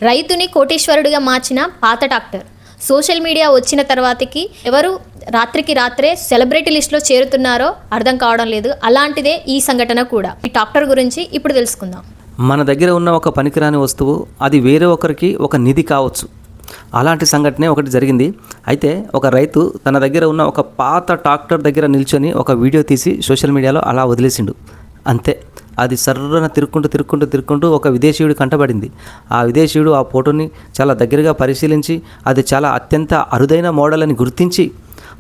రైతుని కోటీశ్వరుడిగా మార్చిన పాత డాక్టర్. సోషల్ మీడియా వచ్చిన తర్వాతకి ఎవరు రాత్రికి రాత్రే సెలబ్రిటీ లిస్ట్లో చేరుతున్నారో అర్థం కావడం లేదు. అలాంటిదే ఈ సంఘటన కూడా. ఈ డాక్టర్ గురించి ఇప్పుడు తెలుసుకుందాం. మన దగ్గర ఉన్న ఒక పనికిరాని వస్తువు అది వేరే ఒకరికి ఒక నిధి కావచ్చు. అలాంటి సంఘటనే ఒకటి జరిగింది. అయితే ఒక రైతు తన దగ్గర ఉన్న ఒక పాత ట్రాక్టర్ దగ్గర నిల్చొని ఒక వీడియో తీసి సోషల్ మీడియాలో అలా వదిలేసిండు. అంతే, అది సర్రన తిరుక్కుంటూ ఒక విదేశీయుడు కంటబడింది. ఆ విదేశీయుడు ఆ ఫోటోని చాలా దగ్గరగా పరిశీలించి అది చాలా అత్యంత అరుదైన మోడల్ అని గుర్తించి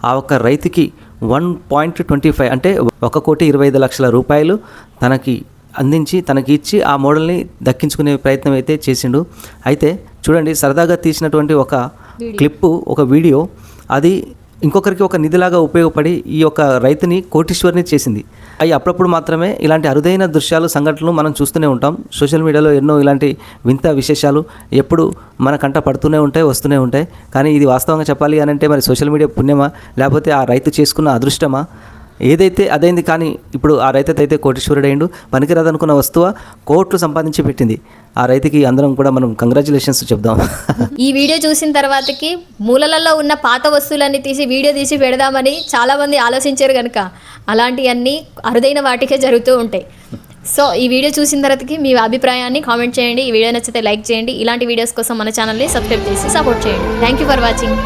ఆ ఒక్క రైతుకి 1.25 అంటే 1,25,00,000 రూపాయలు తనకి అందించి తనకి ఇచ్చి ఆ మోడల్ని దక్కించుకునే ప్రయత్నం అయితే చేసిండు. అయితే చూడండి, సరదాగా తీసినటువంటి ఒక క్లిప్పు, ఒక వీడియో అది ఇంకొకరికి ఒక నిధిలాగా ఉపయోగపడి ఈ యొక్క రైతుని కోటీశ్వరిని చేసింది. అవి అప్పుడప్పుడు మాత్రమే ఇలాంటి అరుదైన దృశ్యాలు, సంఘటనలు మనం చూస్తూనే ఉంటాం. సోషల్ మీడియాలో ఎన్నో ఇలాంటి వింత విశేషాలు ఎప్పుడు మన కంట పడుతూనే ఉంటాయి, వస్తూనే ఉంటాయి. కానీ ఇది వాస్తవంగా చెప్పాలి అని అంటే మరి సోషల్ మీడియా పుణ్యమా, లేకపోతే ఆ రైతు చేసుకున్న అదృష్టమా? ఏదైతే అదైంది. కానీ ఇప్పుడు ఆ రైతు అయితే కోటీశ్వరుడైండు. పనికిరాదనుకున్న వస్తువు కోట్లు సంపాదించి పెట్టింది. ఆ రైతుకి అందరం కూడా మనం కంగ్రాచులేషన్స్ చెప్దాం. ఈ వీడియో చూసిన తర్వాతకి మూలలలో ఉన్న పాత వస్తువులన్నీ తీసి వీడియో తీసి పెడదామని చాలామంది ఆలోచించారు కనుక అలాంటివన్నీ అరుదైన వాటికే జరుగుతూ ఉంటాయి. సో ఈ వీడియో చూసిన తర్వాతకి మీ అభిప్రాయాన్ని కామెంట్ చేయండి. ఈ వీడియో నచ్చితే లైక్ చేయండి. ఇలాంటి వీడియోస్ కోసం మన ఛానల్ని సబ్స్క్రైబ్ చేసి సపోర్ట్ చేయండి. Thank you for watching.